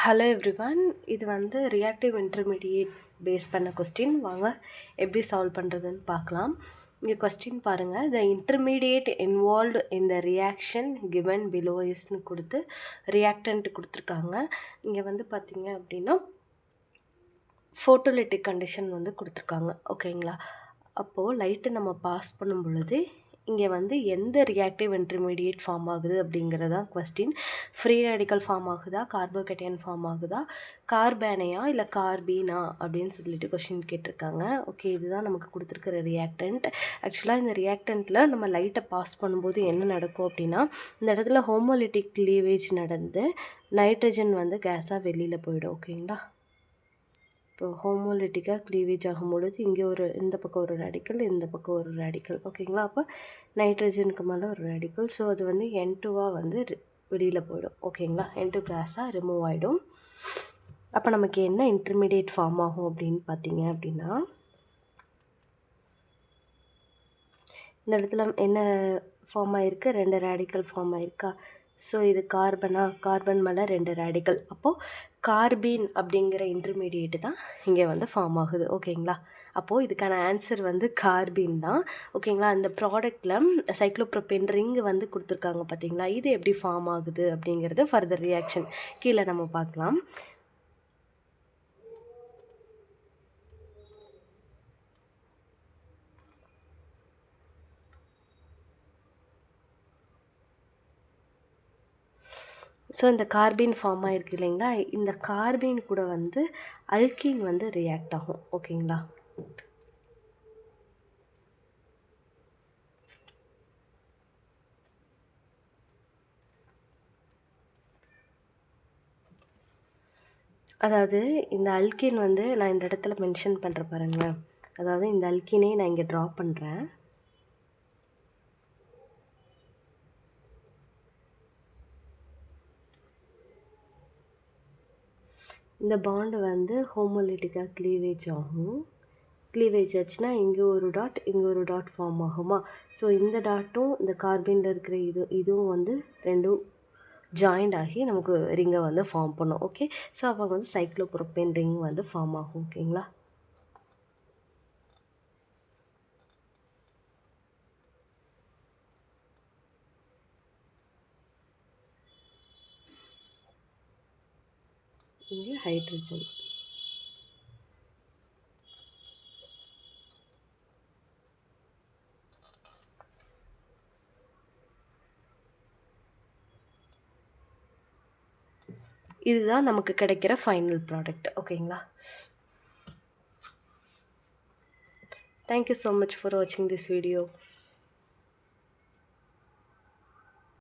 Hello everyone, இது வந்து reactive intermediate base பண்ண கொஸ்டின். வாங்க எப்படி சால்வ் பண்ணுறதுன்னு பார்க்கலாம். இங்கே கொஸ்டின் பாருங்கள். The intermediate involved in the reaction given below இஸ்னு கொடுத்து ரியாக்டன்ட் கொடுத்துருக்காங்க. இங்கே வந்து பார்த்திங்க அப்படின்னா ஃபோட்டோலிட்டிக் கண்டிஷன் வந்து கொடுத்துருக்காங்க. ஓகேங்களா? அப்போது லைட்டு நம்ம பாஸ் பண்ணும் பொழுது இங்கே வந்து எந்த ரியாக்டிவ் இன்டர்மீடியேட் ஃபார்ம் ஆகுது அப்படிங்கிறதான் கொஸ்டின். ஃப்ரீ ரேடிக்கல் ஃபார்ம் ஆகுதா, கார்போகேட்டையன் ஃபார்ம் ஆகுதா, கார்பேனையா இல்லை கார்பீனா அப்படின்னு சொல்லிட்டு கொஸ்டின் கேட்டிருக்காங்க. ஓகே, இதுதான் நமக்கு கொடுத்துருக்கிற ரியாக்டன்ட். ஆக்சுவலாக இந்த ரியாக்டண்ட்டில் நம்ம லைட்டை பாஸ் பண்ணும்போது என்ன நடக்கும் அப்படின்னா, இந்த இடத்துல ஹோமோலிட்டிக் கிளீவேஜ் நடந்து நைட்ரஜன் வந்து கேஸாக வெளியில் போயிடும். ஓகேங்களா? இப்போ ஹோமோலிட்டிக்காக க்ளீவேஜ் ஆகும்பொழுது இங்கே இந்த பக்கம் ஒரு ரேடிக்கல், இந்த பக்கம் ஒரு ரேடிக்கல். ஓகேங்களா? அப்போ நைட்ரஜனுக்கு மேலே ஒரு ரேடிக்கல். ஸோ அது வந்து N2 வந்து வெளியில் போயிடும். ஓகேங்களா? N2 கேஸாக ரிமூவ் ஆகிடும். அப்போ நமக்கு என்ன இன்டர்மீடியேட் ஃபார்ம் ஆகும் அப்படின்னு பார்த்தீங்க அப்படின்னா, இந்த இடத்துல என்ன ஃபார்ம் ஆகிருக்கு? 2 ரேடிக்கல் ஃபார்ம் ஆகிருக்கா? ஸோ இது கார்பன் மேலே 2 ரேடிக்கல். அப்போது கார்பீன் அப்படிங்கிற இன்டர்மீடியேட்டு தான் இங்கே வந்து ஃபார்ம் ஆகுது. ஓகேங்களா? அப்போது இதுக்கான ஆன்சர் வந்து கார்பீன் தான். ஓகேங்களா? அந்த ப்ராடக்டில் சைக்ளோப்ரோபேன் ரிங் வந்து கொடுத்துருக்காங்க பார்த்தீங்களா? இது எப்படி ஃபார்ம் ஆகுது அப்படிங்கிறது ஃபர்தர் ரியாக்ஷன் கீழே நம்ம பார்க்கலாம். ஸோ இந்த கார்பீன் ஃபார்ம் ஆகிருக்கு இல்லைங்களா? இந்த கார்பீன் கூட வந்து அல்கீன் வந்து ரியாக்ட் ஆகும். ஓகேங்களா? அதாவது இந்த அல்கீன் வந்து நான் இந்த இடத்துல மென்ஷன் பண்ணுற பாருங்களேன். அதாவது இந்த அல்கீனே நான் இங்கே ட்ரா பண்ணுறேன். இந்த பாண்டு வந்து ஹோமோலிட்டிக்காக க்ளீவேஜ் ஆகும். க்ளீவேஜ் ஆச்சுன்னா இங்கே ஒரு டாட், இங்கே ஒரு டாட் ஃபார்ம் ஆகுமா? ஸோ இந்த டாட்டும் இந்த கார்பனில் இருக்கிற இதுவும் வந்து ரெண்டும் ஜாயிண்ட் ஆகி நமக்கு ரிங்கை வந்து ஃபார்ம் பண்ணும். ஓகே, ஸோ அப்போ வந்து சைக்ளோப்ரோபேன் ரிங் வந்து ஃபார்ம் ஆகும். ஓகேங்களா? இங்கே ஹைட்ரஜன். இதுதான் நமக்கு கிடைக்கிற ஃபைனல் ப்ராடக்ட். ஓகேங்களா? Thank you so much for watching this video.